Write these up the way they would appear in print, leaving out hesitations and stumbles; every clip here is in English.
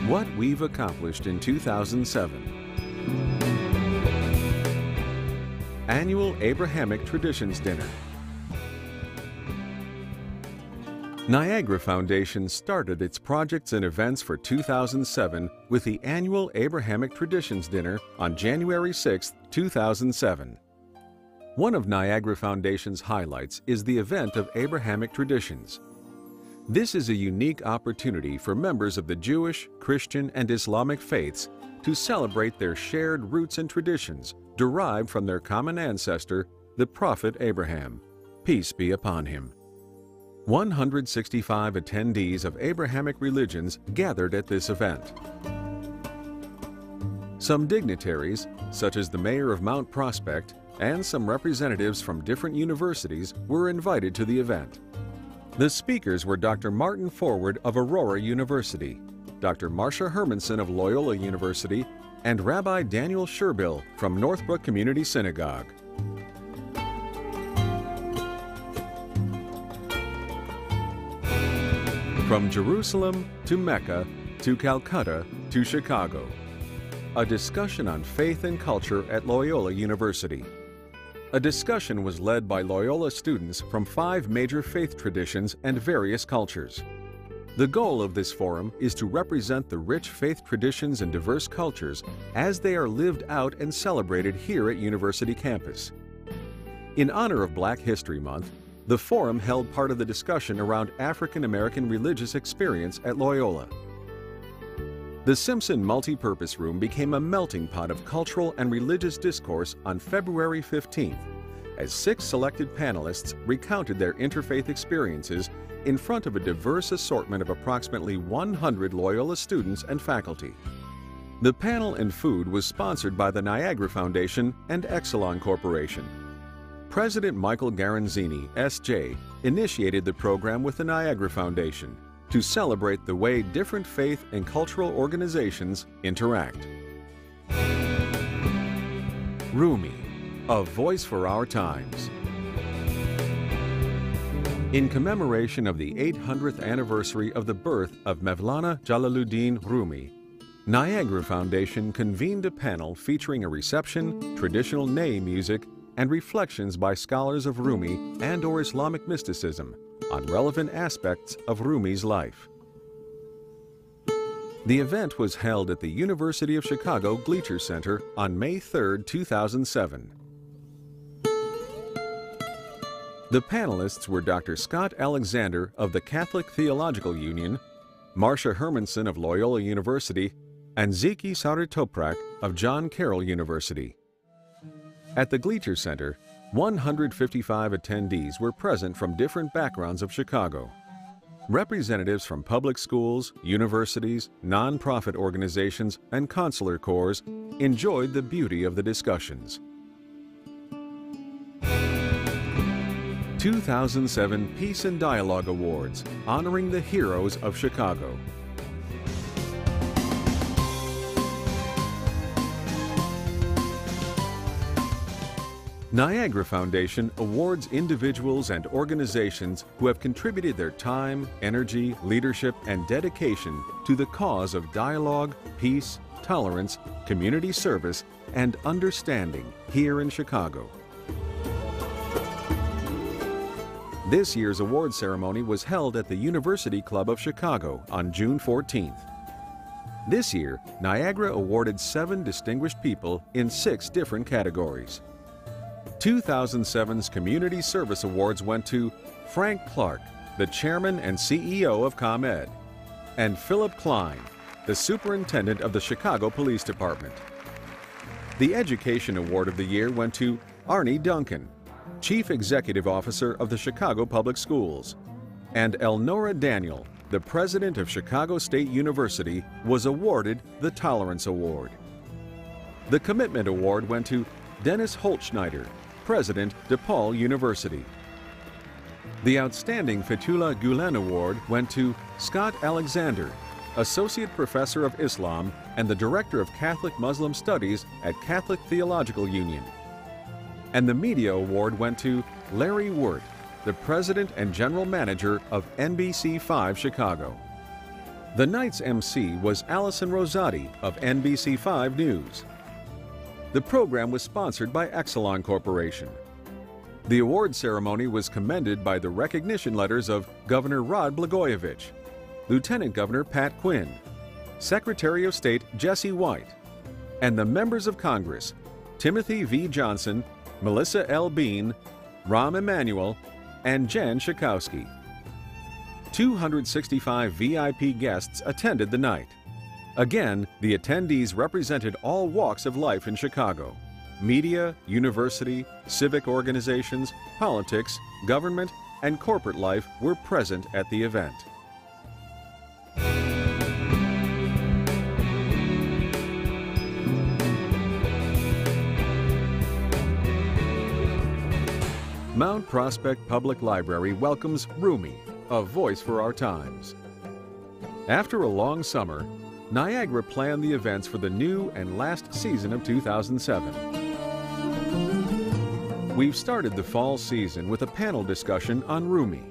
What we've accomplished in 2007. Annual Abrahamic Traditions Dinner. Niagara Foundation started its projects and events for 2007 with the annual Abrahamic Traditions Dinner on January 6, 2007. One of Niagara Foundation's highlights is the event of Abrahamic Traditions. This is a unique opportunity for members of the Jewish, Christian, and Islamic faiths to celebrate their shared roots and traditions derived from their common ancestor, the Prophet Abraham. Peace be upon him. 165 attendees of Abrahamic religions gathered at this event. Some dignitaries, such as the mayor of Mount Prospect, and some representatives from different universities were invited to the event. The speakers were Dr. Martin Forward of Aurora University, Dr. Marcia Hermanson of Loyola University, and Rabbi Daniel Sherbill from Northbrook Community Synagogue. From Jerusalem to Mecca to Calcutta to Chicago. A discussion on faith and culture at Loyola University. A discussion was led by Loyola students from 5 major faith traditions and various cultures. The goal of this forum is to represent the rich faith traditions and diverse cultures as they are lived out and celebrated here at University campus. In honor of Black History Month, the forum held part of the discussion around African American religious experience at Loyola. The Simpson Multipurpose Room became a melting pot of cultural and religious discourse on February 15th, as 6 selected panelists recounted their interfaith experiences in front of a diverse assortment of approximately 100 Loyola students and faculty. The panel and food was sponsored by the Niagara Foundation and Exelon Corporation. President Michael Garanzini, S.J., initiated the program with the Niagara Foundation to celebrate the way different faith and cultural organizations interact. Rumi, a voice for our times. In commemoration of the 800th anniversary of the birth of Mevlana Jalaluddin Rumi, Niagara Foundation convened a panel featuring a reception, traditional Ney music, and reflections by scholars of Rumi and/or Islamic mysticism on relevant aspects of Rumi's life. The event was held at the University of Chicago Gleacher Center on May 3, 2007. The panelists were Dr. Scott Alexander of the Catholic Theological Union, Marcia Hermanson of Loyola University, and Ziki Saritoprak of John Carroll University. At the Gleacher Center, 155 attendees were present from different backgrounds of Chicago. Representatives from public schools, universities, nonprofit organizations, and consular corps enjoyed the beauty of the discussions. 2007 Peace and Dialogue Awards, honoring the heroes of Chicago. Niagara Foundation awards individuals and organizations who have contributed their time, energy, leadership, and dedication to the cause of dialogue, peace, tolerance, community service, and understanding here in Chicago. This year's award ceremony was held at the University Club of Chicago on June 14th. This year, Niagara awarded 7 distinguished people in 6 different categories. 2007's Community Service Awards went to Frank Clark, the Chairman and CEO of ComEd, and Philip Klein, the Superintendent of the Chicago Police Department. The Education Award of the Year went to Arnie Duncan, Chief Executive Officer of the Chicago Public Schools, and Elnora Daniel, the President of Chicago State University, was awarded the Tolerance Award. The Commitment Award went to Dennis Holtschneider, President, DePaul University. The Outstanding Fethullah Gulen Award went to Scott Alexander, Associate Professor of Islam and the Director of Catholic Muslim Studies at Catholic Theological Union. And the Media Award went to Larry Wirt, the President and General Manager of NBC5 Chicago. The night's MC was Allison Rosati of NBC5 News. The program was sponsored by Exelon Corporation. The award ceremony was commended by the recognition letters of Governor Rod Blagojevich, Lieutenant Governor Pat Quinn, Secretary of State Jesse White, and the members of Congress Timothy V. Johnson, Melissa L. Bean, Rahm Emanuel, and Jen Schakowsky. 265 VIP guests attended the night. Again, the attendees represented all walks of life in Chicago. Media, university, civic organizations, politics, government, and corporate life were present at the event. Mount Prospect Public Library welcomes Rumi, a voice for our times. After a long summer, Niagara planned the events for the new and last season of 2007. We've started the fall season with a panel discussion on Rumi.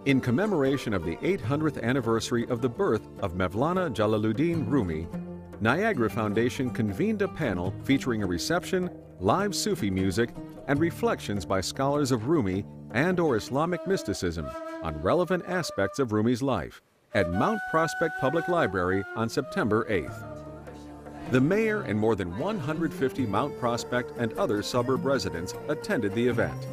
In commemoration of the 800th anniversary of the birth of Mevlana Jalaluddin Rumi, Niagara Foundation convened a panel featuring a reception, live Sufi music, and reflections by scholars of Rumi and/or Islamic mysticism on relevant aspects of Rumi's life at Mount Prospect Public Library on September 8th. The mayor and more than 150 Mount Prospect and other suburb residents attended the event.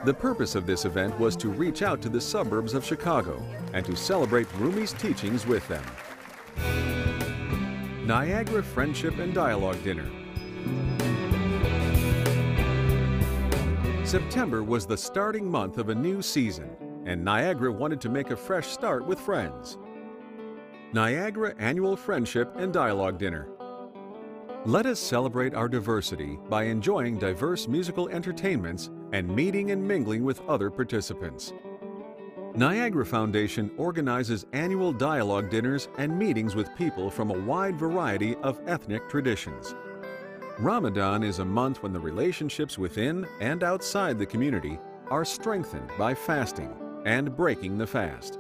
The purpose of this event was to reach out to the suburbs of Chicago and to celebrate Rumi's teachings with them. Niagara Friendship and Dialogue Dinner. September was the starting month of a new season, and Niagara wanted to make a fresh start with friends. Niagara Annual Friendship and Dialogue Dinner. Let us celebrate our diversity by enjoying diverse musical entertainments and meeting and mingling with other participants. Niagara Foundation organizes annual dialogue dinners and meetings with people from a wide variety of ethnic traditions. Ramadan is a month when the relationships within and outside the community are strengthened by fasting and breaking the fast.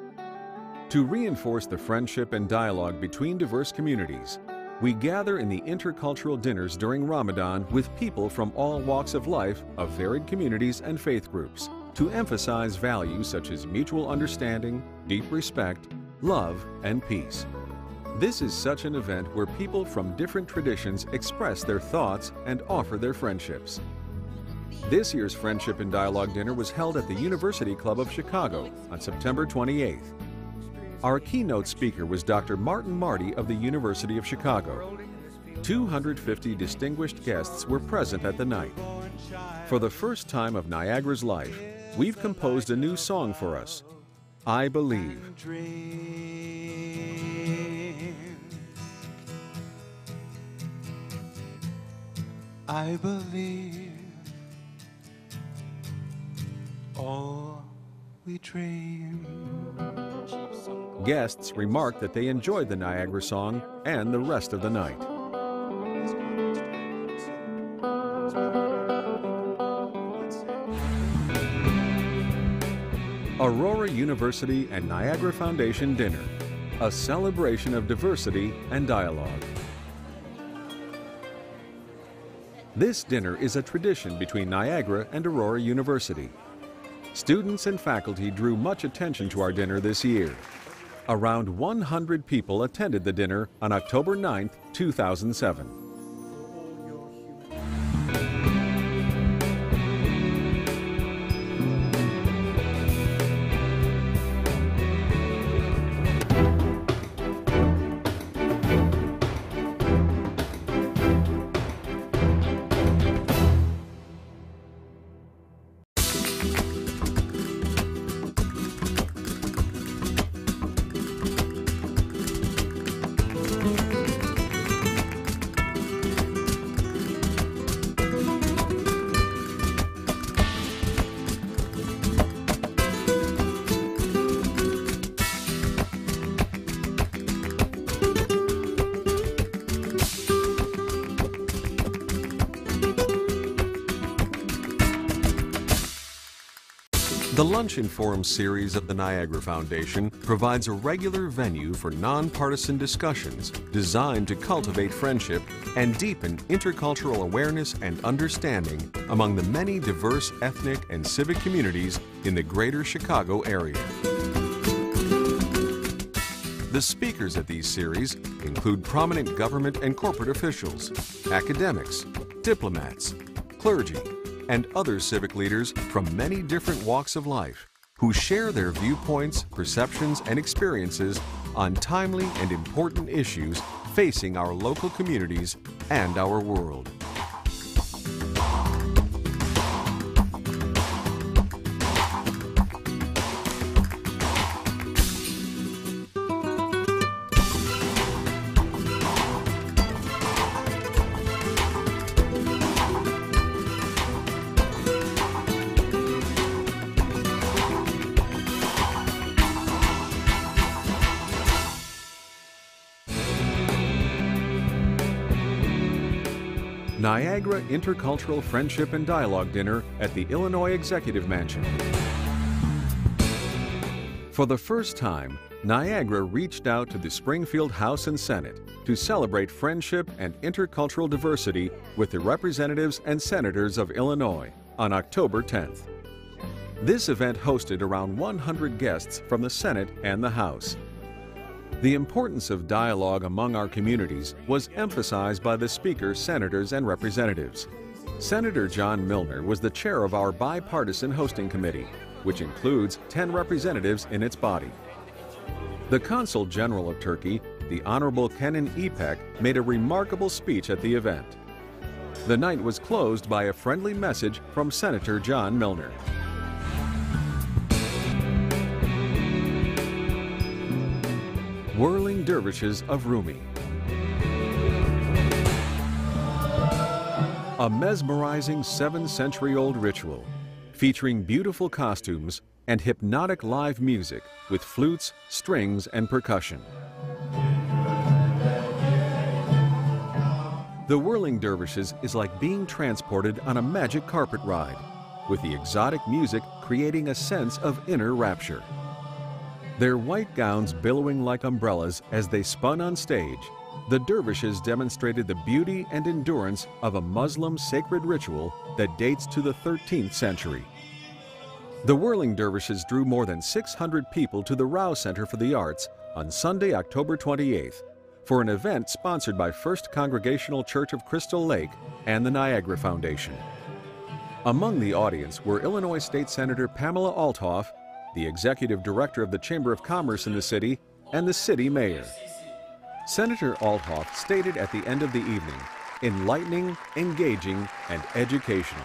To reinforce the friendship and dialogue between diverse communities, we gather in the intercultural dinners during Ramadan with people from all walks of life of varied communities and faith groups to emphasize values such as mutual understanding, deep respect, love, and peace. This is such an event where people from different traditions express their thoughts and offer their friendships. This year's Friendship and Dialogue Dinner was held at the University Club of Chicago on September 28th. Our keynote speaker was Dr. Martin Marty of the University of Chicago. 250 distinguished guests were present at the night. For the first time of Niagara's life, we've composed a new song for us, I Believe. I believe all we dream. Guests remarked that they enjoyed the Niagara song and the rest of the night. Aurora University and Niagara Foundation Dinner, a celebration of diversity and dialogue. This dinner is a tradition between Niagara and Aurora University. Students and faculty drew much attention to our dinner this year. Around 100 people attended the dinner on October 9, 2007. The Luncheon Forum series of the Niagara Foundation provides a regular venue for nonpartisan discussions designed to cultivate friendship and deepen intercultural awareness and understanding among the many diverse ethnic and civic communities in the greater Chicago area. The speakers at these series include prominent government and corporate officials, academics, diplomats, clergy, and other civic leaders from many different walks of life who share their viewpoints, perceptions, and experiences on timely and important issues facing our local communities and our world. Niagara Intercultural Friendship and Dialogue Dinner at the Illinois Executive Mansion. For the first time, Niagara reached out to the Springfield House and Senate to celebrate friendship and intercultural diversity with the representatives and senators of Illinois on October 10th. This event hosted around 100 guests from the Senate and the House. The importance of dialogue among our communities was emphasized by the speakers, senators, and representatives. Senator John Milner was the chair of our bipartisan hosting committee, which includes 10 representatives in its body. The Consul General of Turkey, the Honorable Kenan İpek, made a remarkable speech at the event. The night was closed by a friendly message from Senator John Milner. Whirling Dervishes of Rumi. A mesmerizing 7th-century-old ritual featuring beautiful costumes and hypnotic live music with flutes, strings, and percussion. The Whirling Dervishes is like being transported on a magic carpet ride, with the exotic music creating a sense of inner rapture. Their white gowns billowing like umbrellas as they spun on stage, the dervishes demonstrated the beauty and endurance of a Muslim sacred ritual that dates to the 13th century. The Whirling Dervishes drew more than 600 people to the Rao Center for the Arts on Sunday, October 28th, for an event sponsored by First Congregational Church of Crystal Lake and the Niagara Foundation. Among the audience were Illinois State Senator Pamela Althoff, the executive director of the Chamber of Commerce in the city, and the city mayor. Senator Althoff stated at the end of the evening, "Enlightening, engaging, and educational."